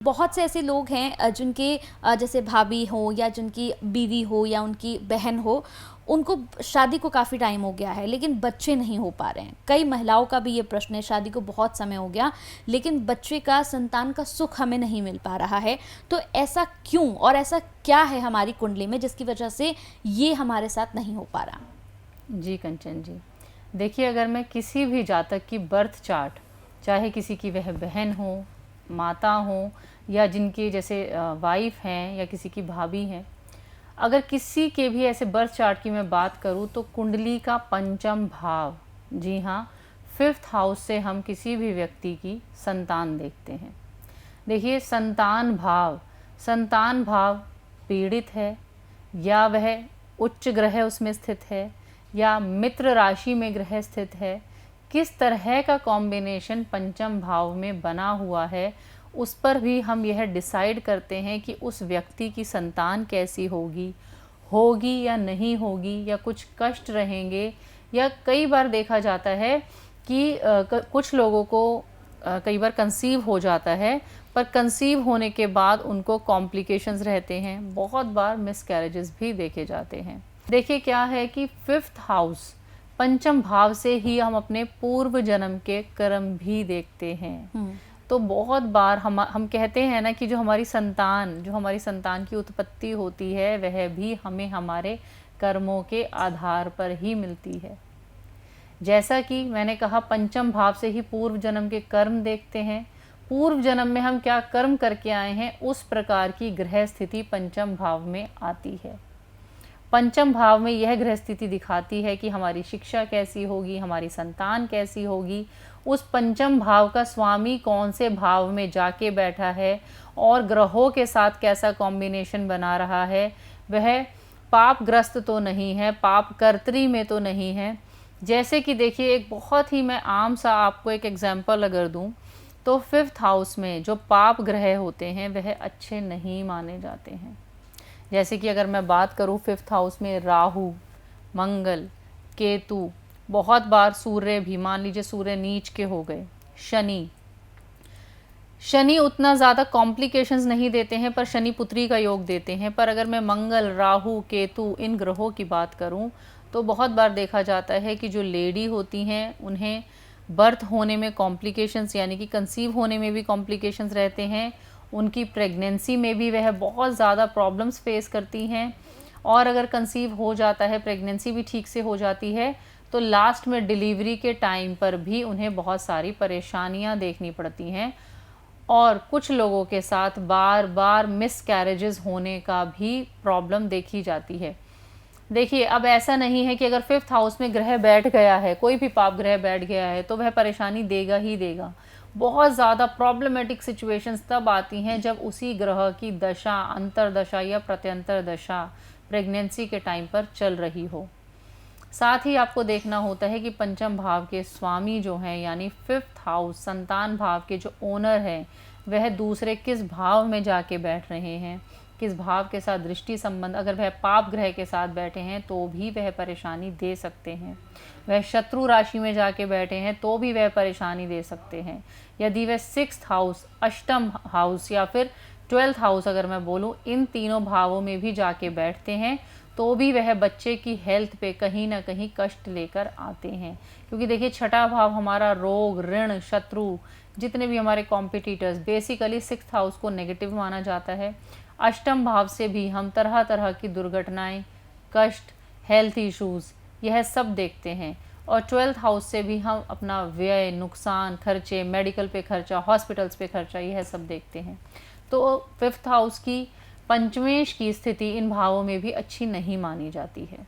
बहुत से ऐसे लोग हैं जिनके जैसे भाभी हो या जिनकी बीवी हो या उनकी बहन हो, उनको शादी को काफ़ी टाइम हो गया है लेकिन बच्चे नहीं हो पा रहे हैं। कई महिलाओं का भी ये प्रश्न है, शादी को बहुत समय हो गया लेकिन बच्चे का, संतान का सुख हमें नहीं मिल पा रहा है। तो ऐसा क्यों और ऐसा क्या है हमारी कुंडली में जिसकी वजह से ये हमारे साथ नहीं हो पा रहा? जी कंचन जी, देखिए, अगर मैं किसी भी जातक की बर्थ चार्ट, चाहे किसी की वह बहन हो, माता हो, या जिनके जैसे वाइफ हैं या किसी की भाभी हैं, अगर किसी के भी ऐसे बर्थ चार्ट की मैं बात करूं तो कुंडली का पंचम भाव, जी हाँ, 5th हाउस से हम किसी भी व्यक्ति की संतान देखते हैं। देखिए, संतान भाव पीड़ित है, या वह उच्च ग्रह उसमें स्थित है, या मित्र राशि में ग्रह स्थित है, किस तरह का कॉम्बिनेशन पंचम भाव में बना हुआ है, उस पर भी हम यह डिसाइड करते हैं कि उस व्यक्ति की संतान कैसी होगी या नहीं होगी, या कुछ कष्ट रहेंगे। या कई बार देखा जाता है कि कुछ लोगों को कई बार कंसीव हो जाता है, पर कंसीव होने के बाद उनको कॉम्प्लिकेशंस रहते हैं, बहुत बार मिसकैरेजेस भी देखे जाते हैं। देखिए, क्या है कि 5th हाउस, पंचम भाव से ही हम अपने पूर्व जन्म के कर्म भी देखते हैं। तो बहुत बार हम कहते हैं ना कि जो हमारी संतान की उत्पत्ति होती है वह भी हमें हमारे कर्मों के आधार पर ही मिलती है। जैसा कि मैंने कहा, पंचम भाव से ही पूर्व जन्म के कर्म देखते हैं। पूर्व जन्म में हम क्या कर्म करके आए हैं, उस प्रकार की ग्रह स्थिति पंचम भाव में आती है। पंचम भाव में यह ग्रह स्थिति दिखाती है कि हमारी शिक्षा कैसी होगी, हमारी संतान कैसी होगी, उस पंचम भाव का स्वामी कौन से भाव में जाके बैठा है और ग्रहों के साथ कैसा कॉम्बिनेशन बना रहा है, वह पापग्रस्त तो नहीं है, पाप कर्त्री में तो नहीं है। जैसे कि देखिए, एक बहुत ही मैं आम सा आपको एक एग्जाम्पल अगर दूं, तो 5th हाउस में जो पाप ग्रह होते हैं वह अच्छे नहीं माने जाते हैं। जैसे कि अगर मैं बात करूं 5th हाउस में राहु, मंगल, केतु, बहुत बार सूर्य भी, मान लीजिए सूर्य नीच के हो गए, शनि उतना ज़्यादा कॉम्प्लिकेशंस नहीं देते हैं, पर शनि पुत्री का योग देते हैं। पर अगर मैं मंगल, राहु, केतु, इन ग्रहों की बात करूं तो बहुत बार देखा जाता है कि जो लेडी होती हैं उन्हें बर्थ होने में कॉम्प्लिकेशंस, यानी कि कंसीव होने में भी कॉम्प्लिकेशंस रहते हैं। उनकी प्रेगनेंसी में भी वह बहुत ज़्यादा प्रॉब्लम्स फेस करती हैं, और अगर कंसीव हो जाता है, प्रेगनेंसी भी ठीक से हो जाती है, तो लास्ट में डिलीवरी के टाइम पर भी उन्हें बहुत सारी परेशानियां देखनी पड़ती हैं। और कुछ लोगों के साथ बार बार मिसकैरेजेस होने का भी प्रॉब्लम देखी जाती है। देखिए, अब ऐसा नहीं है कि अगर 5th हाउस में ग्रह बैठ गया है, कोई भी पाप ग्रह बैठ गया है, तो वह परेशानी देगा ही देगा। बहुत ज़्यादा प्रॉब्लमेटिक सिचुएशंस तब आती हैं जब उसी ग्रह की दशा, अंतरदशा या प्रत्यंतर दशा प्रेगनेंसी के टाइम पर चल रही हो। साथ ही आपको देखना होता है कि पंचम भाव के स्वामी जो हैं, यानी 5th हाउस, संतान भाव के जो ओनर हैं, वह दूसरे किस भाव में जाके बैठ रहे हैं, किस भाव के साथ दृष्टि संबंध, अगर वह पाप ग्रह के साथ बैठे हैं तो भी वह परेशानी दे सकते हैं। वह शत्रु राशि में जाके बैठे हैं तो भी वह परेशानी दे सकते हैं। यदि वह 6th हाउस, अष्टम हाउस या फिर 12th हाउस अगर मैं बोलूँ, इन तीनों भावों में भी जाके बैठते हैं तो भी वह बच्चे की हेल्थ पे कहीं ना कहीं कष्ट लेकर आते हैं। क्योंकि देखिए, छठा भाव हमारा रोग, ऋण, शत्रु, जितने भी हमारे कॉम्पिटिटर्स, बेसिकली 6th हाउस को नेगेटिव माना जाता है। अष्टम भाव से भी हम तरह तरह की दुर्घटनाएं, कष्ट, हेल्थ इश्यूज, यह सब देखते हैं। और 12th हाउस से भी हम अपना व्यय, नुकसान, खर्चे, मेडिकल पे खर्चा, हॉस्पिटल्स पे खर्चा, यह सब देखते हैं। तो 5th हाउस की पंचमेश की स्थिति इन भावों में भी अच्छी नहीं मानी जाती है।